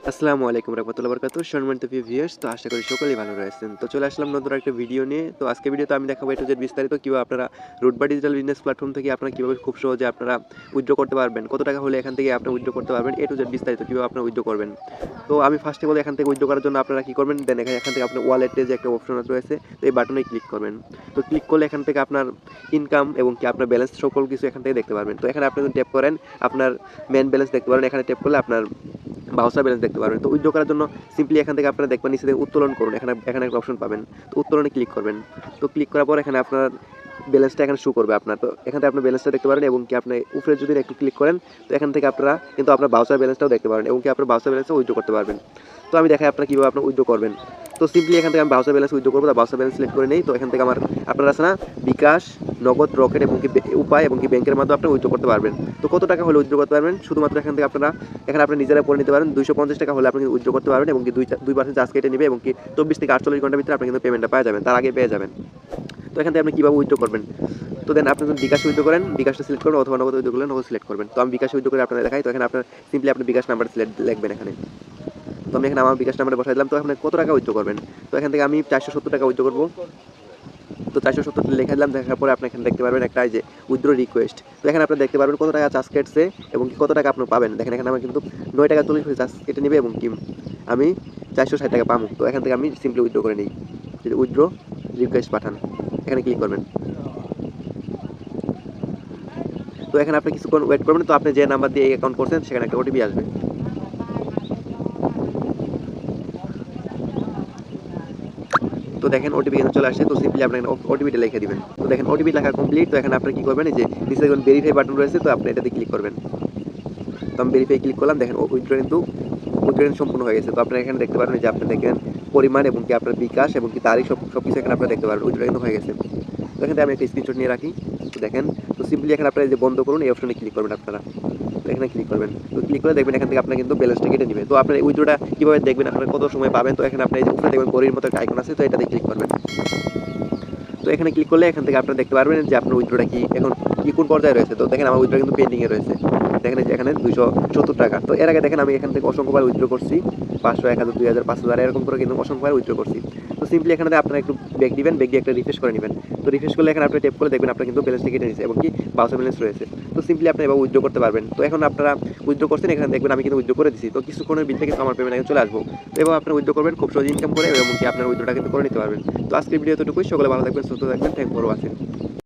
আসসালামু আলাইকুম রাহমাতুল্লাহি ওয়া বারাকাতুহু। সম্মানিত ভিউয়ার্স, তো আশা করি সকলেই ভালো রয়েছেন। তো চলে আসলাম নতুন একটা ভিডিও নিয়ে। তো আজকের ভিডিওতে আমি দেখাবো A to Z বিস্তারিত কিভাবে আপনারা রুটবাই ডিজিটাল বিজনেস প্ল্যাটফর্ম থেকে আপনারা কিভাবে খুব সহজে আপনারা উইথড্র করতে পারবেন। কত টাকা হলে এখান থেকে আপনি উইথড্র করতে পারবেন। A to Z বিস্তারিত কিভাবে আপনারা উইথড্র করবেন। তো আমি ফার্স্টে বলি এখান থেকে উইথড্র করার জন্য আপনারা কি করবেন? দেন এখান থেকে আপনার ওয়ালেটে যে একটা অপশন রয়েছে, তো এই বাটনে ক্লিক করবেন। তো ক্লিক করলে এখান থেকে আপনার ইনকাম এবং কি আপনার ব্যালেন্স সকল কিছু এখান থেকে দেখতে পারবেন। তো এখানে আপনি যদি ট্যাপ করেন আপনার মেইন ব্যালেন্স দেখতে পারবেন। এখানে ট্যাপ করলে আপনার বাউচার ব্যালেন্স দেখতে পারবেন। তো উইথড্র করার জন্য সিম্পলি এখান থেকে আপনারা দেখবেন নিচে থেকে উত্তোলন করুন। এখানে একটা অপশন পাবেন। তো উত্তোলনে ক্লিক করবেন। তো ক্লিক করার পর এখানে আপনার ব্যালেন্সটা এখানে শো করবে আপনার। তো এখান থেকে আপনার ব্যালেন্সটা দেখতে পারেন এবং কি আপনি উপরে যদি একটু ক্লিক করেন, তো এখান থেকে আপনারা কিন্তু আপনার বাউচার ব্যালেন্সটাও দেখতে পারেন এবং কি আপনার বাউচার ব্যালেন্সটাও উইথড্র করতে পারবেন। তো আমি দেখাই আপনারা কীভাবে আপনার উইথড্র করবেন। তো সিম্পলি এখান থেকে আমি বাউচার ব্যালেন্স উইথড্র করবো। বাউচার ব্যালেন্স সিলেক্ট করে নেই। তো এখান থেকে আমার আপনার আছে না বিকাশ, নগদ, রকেট এবং কি উপায় এবং কি ব্যাংকের মাধ্যমে আপনি উইথড্র করতে পারবেন। তো কত টাকা হলে উইথড্র করতে পারবেন? শুধুমাত্র এখান থেকে এখানে আপনি নিজেরা করে নিতে পারেন। 250 টাকা হলে আপনি উইথড্র করতে পারবেন এবং কি 2% চার্জ কেটে নেবে এবং কি 24 থেকে 48 ঘন্টার ভিতরে আপনি কিন্তু পেমেন্টটা পেয়ে যাবেন, তার আগে পেয়ে যাবেন। তো এখান থেকে আপনি কীভাবে উইথড্র করবেন? তো দেন আপনি যদি বিকাশ উইথড্র করেন, বিকাশটা সিলেক্ট করবেন অথবা নগদ উইথড্র করলে নগদ সিলেক্ট করবেন। তো আমি বিকাশ উইথড্র করে আপনাদের দেখাই। তো এখানে আপনার সিম্পলি আপনার বিকাশ নাম্বার লিখবেন এখানে। তো আমি এখানে আমার বিকাশ নাম্বারে বসাই দিলাম। তো এখানে কত টাকা উইথড্র করবেন? তো এখান থেকে আমি 470 টাকা উইথড্র করবো। তো 470 লেখা দিলাম। দেখার পরে আপনি এখানে দেখতে পারবেন একটা যে উইথড্র রিকোয়েস্ট। তো এখানে আপনি দেখতে পারবেন কত টাকা চার্জ কেটছে এবং কত টাকা আপনি পাবেন। দেখেন এখানে আমার কিন্তু 9 টাকা 40 পয়সা চার্জ কেটে নেবে এবং কি আমি 460 টাকা পাবো। তো এখান থেকে আমি সিম্পলি উইথড্র করে নিই। উইথড্র রিকোয়েস্ট পাঠান, এখানে ক্লিক করবেন। তো এখানে আপনি কিছুক্ষণ ওয়েট করবেন। তো আপনি যে নাম্বার দিয়ে অ্যাকাউন্ট করছেন সেখানে একটা ওটিপি আসবে। তো দেখেন ওটিপি কিন্তু চলে আসছে। তো সিম্পলি আপনি ওটিপিটা লিখে দিবেন। তো দেখেন ওটিপি লেখা কমপ্লিট। তো এখানে আপনি কি করবেন, এই যে নিচে দেখুন ভেরিফাই বাটন রয়েছে, তো আপনি এটাতে ক্লিক করবেন। তো আমি ভেরিফাই ক্লিক করলাম। দেখেন উইথড্র সম্পূর্ণ হয়ে গেছে। তো আপনারা এখানে দেখতে পারবেন যে আপনি দেখেন পরিমাণ এবং কি আপনার বিকাশ এবং কি তারিখ সবকিছু এখানে আপনারা দেখতে পারবেন। উইথড্র কিন্তু হয়ে গেছে। তো এখানে আমি একটা স্ক্রিনশট নিয়ে রাখি। তো দেখেন, তো সিম্পলি এখানে আপনারা যে বন্ধ করুন এই অপশনে ক্লিক করবেন আপনারা। তো এখানে ক্লিক করবেন। তো ক্লিক করে দেখবেন এখান থেকে আপনার কিন্তু ব্যালেন্সটা কেটে নেবে। তো আপনার উইথড্রটা কীভাবে দেখবেন, আপনারা কত সময় পাবেন? তো এখানে আপনি এই যে উপরে দেখবেন ঘড়ির মতো একটা আইকন আছে, তো এটাতে ক্লিক করবেন। তো এখানে ক্লিক করলে এখান থেকে আপনারা দেখতে পারবেন যে আপনার উইথড্রটা কি এখন কোন পর্যায়ে রয়েছে। তো দেখেন আমার উইথড্র কিন্তু পেন্ডিংয়ে রয়েছে। দেখেন যে এখানে 270 টাকা। তো এর আগে দেখেন আমি এখান থেকে অসংখ্যবার উইথড্র করছি, 500, 1000, 2000, 5000 এরকম করে কিন্তু অসংখ্যবার উইথড্র করছি। তো সিম্পলি এখানে আপনারা একটু ব্যাক দিবেন, ব্যাক দিয়ে একটা রিফ্রেশ করে নেবেন। তো রিফ্রেশ করলে এখানে আপনি ট্যাপ করে দেখবেন আপনার কিন্তু ব্যালেন্সটা কেটে নিচ্ছে এবং কি বাউচার ব্যালেন্স রয়েছে। তো সিম্পলি আপনি এবার উইথড্র করতে পারবেন। তো এখন আপনারা উইথড্র করছেন, এখানে দেখবেন আমি কিন্তু উইথড্র করে দিচ্ছি। তো কিছুক্ষণের ভিতরে কিন্তু আমার পেমেন্ট চলে আসবো। তো এবার আপনারা উইথড্র করবেন খুব সহজে ইনকাম করে এবং কি আপনার উইথড্রটা কিন্তু করে নিতে পারবেন। তো আজকের ভিডিও এতটুকুই। সকলে ভালো থাকবেন, সুস্থ থাকবেন। Thank for watching.